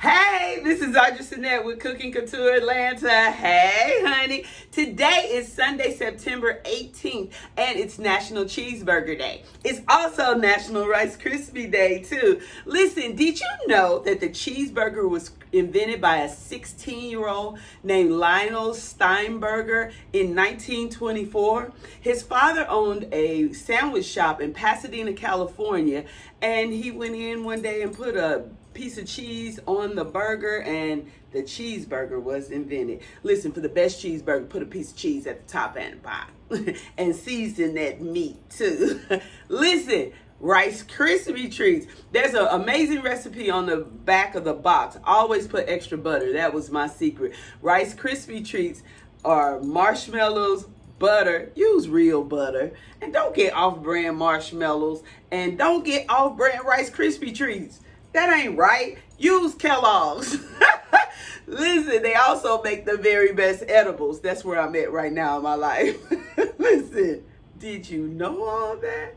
Hey, this is Audrey Sinette with Cooking Couture Atlanta. Hey, honey. Today is Sunday, September 18th, and it's National Cheeseburger Day. It's also National Rice Krispie Day, too. Listen, did you know that the cheeseburger was invented by a 16-year-old named Lionel Steinberger in 1924? His father owned a sandwich shop in Pasadena, California, and he went in one day and put a piece of cheese on the burger, and the cheeseburger was invented. Listen, for the best cheeseburger, put a piece of cheese at the top and the bottom and season that meat too. Listen, Rice Krispie treats. There's an amazing recipe on the back of the box. Always put extra butter. That was my secret. Rice Krispie treats are marshmallows, butter, use real butter, and don't get off-brand marshmallows, and don't get off-brand Rice Krispie treats. That ain't right. Use Kellogg's. Listen, they also make the very best edibles. That's where I'm at right now in my life. Listen, did you know all that?